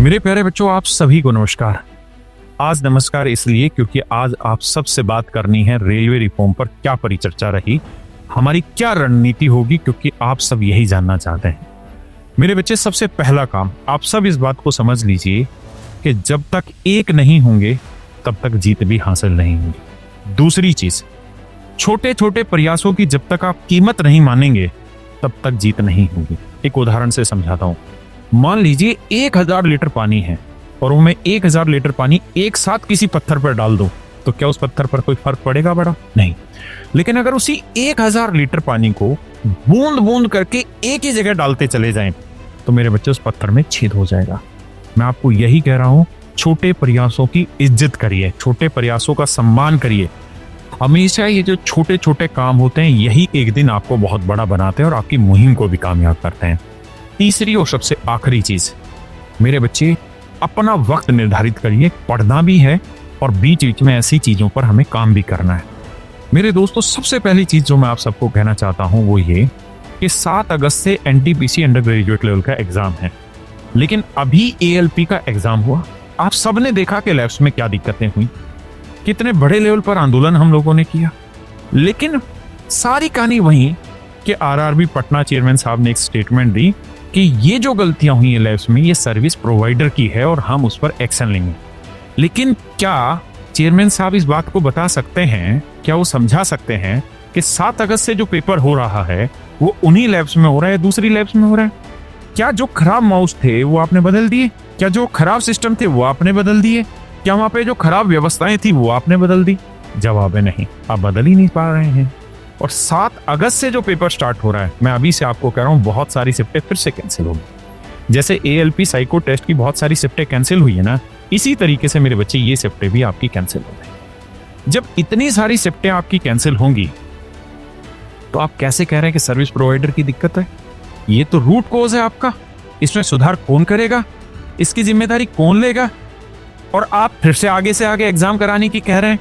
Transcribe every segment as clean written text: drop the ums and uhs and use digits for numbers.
मेरे प्यारे बच्चों, आप सभी को नमस्कार। आज नमस्कार इसलिए क्योंकि आज आप सबसे बात करनी है रेलवे रिफॉर्म पर क्या परिचर्चा रही, हमारी क्या रणनीति होगी, क्योंकि आप सब यही जानना चाहते हैं। मेरे बच्चे, सबसे पहला काम, आप सब इस बात को समझ लीजिए कि जब तक एक नहीं होंगे तब तक जीत भी हासिल नहीं होगी। दूसरी चीज, छोटे छोटे प्रयासों की जब तक आप कीमत नहीं मानेंगे तब तक जीत नहीं होगी। एक उदाहरण से समझाता हूं। मान लीजिए 1000 लीटर पानी है और वो मैं 1000 लीटर पानी एक साथ किसी पत्थर पर डाल दूं, तो क्या उस पत्थर पर कोई फर्क पड़ेगा? बड़ा नहीं। लेकिन अगर उसी 1000 लीटर पानी को बूंद बूंद करके एक ही जगह डालते चले जाएं, तो मेरे बच्चे उस पत्थर में छेद हो जाएगा। मैं आपको यही कह रहा हूं, छोटे प्रयासों की इज्जत करिए, छोटे प्रयासों का सम्मान करिए। हमेशा ये जो छोटे छोटे काम होते हैं, यही एक दिन आपको बहुत बड़ा बनाते हैं और आपकी मुहिम को भी कामयाब करते हैं। तीसरी और सबसे आखिरी चीज, मेरे बच्चे, अपना वक्त निर्धारित करिए। पढ़ना भी है और बीच बीच में ऐसी चीजों पर हमें काम भी करना है। मेरे दोस्तों, सबसे पहली चीज जो मैं आप सबको कहना चाहता हूं वो ये कि 7 अगस्त से एनटीपीसी अंडर ग्रेजुएट लेवल का एग्जाम है, लेकिन अभी एएलपी का एग्जाम हुआ। आप सबने देखा कि लैब्स में क्या दिक्कतें हुई, कितने बड़े लेवल पर आंदोलन हम लोगों ने किया। लेकिन सारी कहानी वही कि आरआरबी पटना चेयरमैन साहब ने एक स्टेटमेंट दी कि ये जो गलतियां हुई है लैब्स में, ये सर्विस प्रोवाइडर की है और हम उस पर एक्शन लेंगे। लेकिन क्या चेयरमैन साहब इस बात को बता सकते हैं, क्या वो समझा सकते हैं कि 7 अगस्त से जो पेपर हो रहा है वो उन्हीं लैब्स में हो रहा है, दूसरी लैब्स में हो रहा है? क्या जो खराब माउस थे वो आपने बदल दिए? क्या जो खराब सिस्टम थे वो आपने बदल दिए? क्या वहां पे जो खराब व्यवस्थाएं थी वो आपने बदल दी? जवाब है नहीं, आप बदल ही नहीं पा रहे हैं। और 7 अगस्त से जो पेपर स्टार्ट हो रहा है, मैं अभी से आपको कह रहा हूं, बहुत सारी शिफ्टें फिर से कैंसिल होगी। जैसे एएलपी साइको टेस्ट की बहुत सारी शिफ्टें कैंसिल हुई है ना, इसी तरीके से मेरे बच्चे ये शिफ्टें भी आपकी कैंसिल हो गई। जब इतनी सारी शिफ्टें आपकी कैंसिल होंगी तो आप कैसे कह रहे हैं कि सर्विस प्रोवाइडर की दिक्कत है? ये तो रूट कॉज है आपका। इसमें सुधार कौन करेगा? इसकी जिम्मेदारी कौन लेगा? और आप फिर से आगे एग्जाम कराने की कह रहे हैं।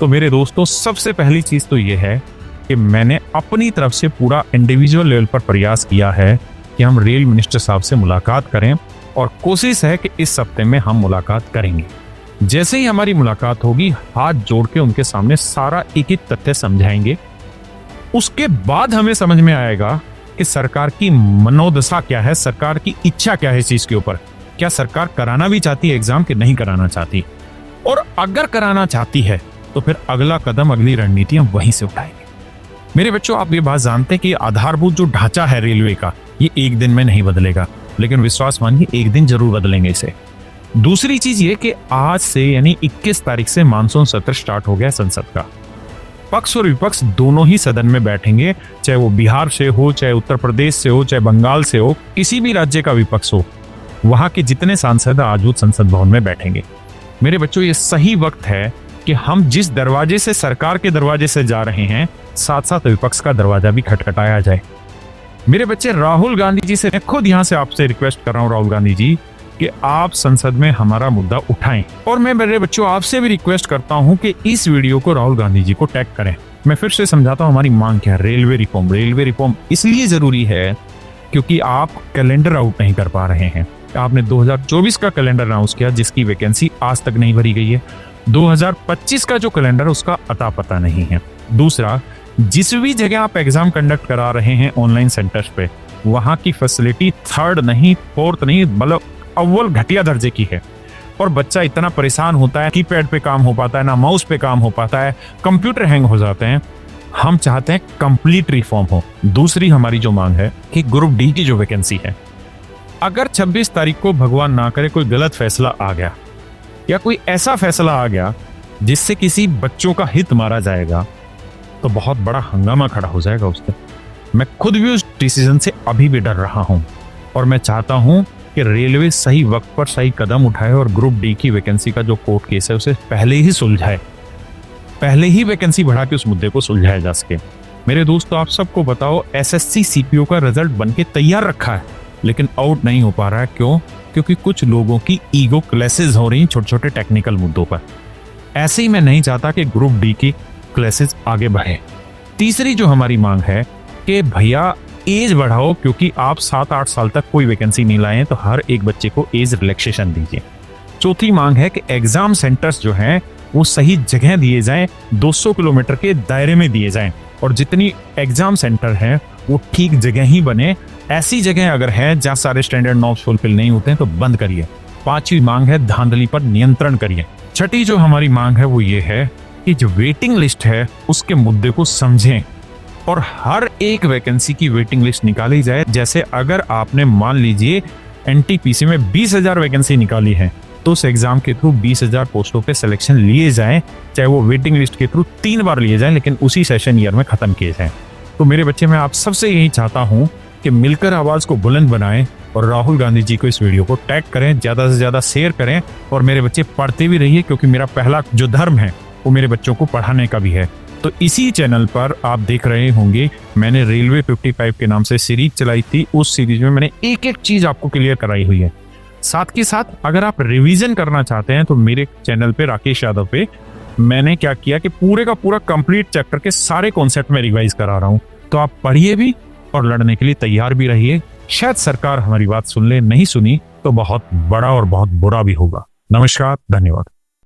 तो मेरे दोस्तों, सबसे पहली चीज तो यह है कि मैंने अपनी तरफ से पूरा इंडिविजुअल लेवल पर प्रयास किया है कि हम रेल मिनिस्टर साहब से मुलाकात करें, और कोशिश है कि इस हफ्ते में हम मुलाकात करेंगे। जैसे ही हमारी मुलाकात होगी, हाथ जोड़ के उनके सामने सारा एक एक तथ्य समझाएंगे। उसके बाद हमें समझ में आएगा कि सरकार की मनोदशा क्या है, सरकार की इच्छा क्या है इस चीज के ऊपर। क्या सरकार कराना भी चाहती है एग्जाम कि नहीं कराना चाहती? और अगर कराना चाहती है तो फिर अगला कदम, अगली रणनीति हम वहीं से उठाएंगे। मेरे बच्चों, आप ये बात जानते हैं कि आधारभूत जो ढांचा है रेलवे का, ये एक दिन में नहीं बदलेगा, लेकिन विश्वास मानिए एक दिन जरूर बदलेंगे इसे। दूसरी चीज ये कि आज से यानी 21 तारीख से मानसून सत्र स्टार्ट हो गया संसद का। पक्ष और विपक्ष दोनों ही सदन में बैठेंगे, चाहे वो बिहार से हो, चाहे उत्तर प्रदेश से हो, चाहे बंगाल से हो, किसी भी राज्य का विपक्ष हो, वहां के जितने सांसद आज वो संसद भवन में बैठेंगे। मेरे बच्चों, ये सही वक्त है कि हम जिस दरवाजे से, सरकार के दरवाजे से जा रहे हैं, साथ साथ विपक्ष का दरवाजा भी खटखटाया जाए। मेरे बच्चे, राहुल गांधी जी से, मैं खुद यहां से आपसे रिक्वेस्ट कर रहा हूं राहुल गांधी जी, कि आप संसद में हमारा मुद्दा उठाएं। और मैं मेरे बच्चों आपसे भी रिक्वेस्ट करता हूं कि इस वीडियो को राहुल गांधी जी को टैग करें। मैं फिर से समझाता हूं हमारी मांग क्या है। रेलवे रिफॉर्म इसलिए जरूरी है क्योंकि आप कैलेंडर आउट नहीं कर पा रहे हैं। आपने 2024 का कैलेंडर अनाउंस किया जिसकी वैकेंसी आज तक नहीं भरी गई है। 2025 का जो कैलेंडर, उसका अता पता नहीं है। दूसरा, जिस भी जगह आप एग्जाम कंडक्ट करा रहे हैं ऑनलाइन सेंटर्स पे, वहां की फैसिलिटी 3rd नहीं, 4th नहीं, मतलब अव्वल घटिया दर्जे की है। और बच्चा इतना परेशान होता है, कीपैड पे काम हो पाता है ना, माउस पे काम हो पाता है, कंप्यूटर हैंग हो जाते हैं। हम चाहते हैं कंप्लीट रिफॉर्म हो। दूसरी हमारी जो मांग है कि ग्रुप डी की जो वैकेंसी है, अगर 26 तारीख को भगवान ना करे कोई गलत फैसला आ गया या कोई ऐसा फैसला आ गया जिससे किसी बच्चों का हित मारा जाएगा, तो बहुत बड़ा हंगामा खड़ा हो जाएगा उस पर। मैं खुद भी उस डिसीजन से अभी भी डर रहा हूं, और मैं चाहता हूं कि रेलवे सही वक्त पर सही कदम उठाए और ग्रुप डी की वैकेंसी का जो कोर्ट केस है उसे पहले ही सुलझाए, पहले ही वैकेंसी बढ़ा के उस मुद्दे को सुलझाया जा सके। मेरे दोस्तों, आप सबको बताओ, एसएससी सीपीओ का रिजल्ट बनके तैयार रखा है, लेकिन आउट नहीं हो पा रहा है। क्यों? क्योंकि कुछ लोगों की ईगो क्लैसेस हो रही छोटे छोटे टेक्निकल मुद्दों पर। ऐसे ही मैं नहीं चाहता कि ग्रुप डी की क्लासेस आगे बढ़े। तीसरी जो हमारी मांग है कि भैया एज बढ़ाओ, क्योंकि आप 7-8 साल तक कोई वैकेंसी नहीं लाए हैं तो हर एक बच्चे को एज रिलैक्सेशन दीजिए। चौथी मांग है कि एग्जाम सेंटर्स जो हैं वो सही जगह दिए जाएं, 200 किलोमीटर के दायरे में दिए जाएं, और जितनी एग्जाम सेंटर हैं वो ठीक जगह ही बने। ऐसी जगह अगर है जहां सारे स्टैंडर्ड नॉर्म्स फुलफिल नहीं होते हैं तो बंद करिए। पांचवी मांग है धांधली पर नियंत्रण करिए। छठी जो हमारी मांग है वो ये है कि जो वेटिंग लिस्ट है उसके मुद्दे को समझें और हर एक वैकेंसी की वेटिंग लिस्ट निकाली जाए। जैसे अगर आपने मान लीजिए एनटीपीसी में 20,000 वैकेंसी निकाली है तो उस एग्जाम के थ्रू 20,000 पोस्टों पे सिलेक्शन लिए जाएं, चाहे वो वेटिंग लिस्ट के थ्रू 3 बार लिए जाएं, लेकिन उसी सेशन ईयर में खत्म किए जाएं। तो मेरे बच्चे, मैं आप सबसे यही चाहता हूं कि मिलकर आवाज को बुलंद बनाएं और राहुल गांधी जी को इस वीडियो को टैग करें, ज्यादा से ज्यादा शेयर करें, और मेरे बच्चे पढ़ते भी रहिए, क्योंकि मेरा पहला जो धर्म है वो मेरे बच्चों को पढ़ाने का भी है। तो इसी चैनल पर आप देख रहे होंगे मैंने रेलवे 55 के नाम से सीरीज चलाई थी। उस सीरीज में मैंने एक एक चीज आपको क्लियर कराई हुई है। साथ के साथ अगर आप रिवीजन करना चाहते हैं तो मेरे चैनल पे राकेश यादव पे मैंने क्या किया कि पूरे का पूरा कंप्लीट चैप्टर के सारे कॉन्सेप्ट में रिवाइज करा रहा हूं। तो आप पढ़िए भी और लड़ने के लिए तैयार भी रहिए। शायद सरकार हमारी बात सुन ले, नहीं सुनी तो बहुत बड़ा और बहुत बुरा भी होगा। नमस्कार, धन्यवाद।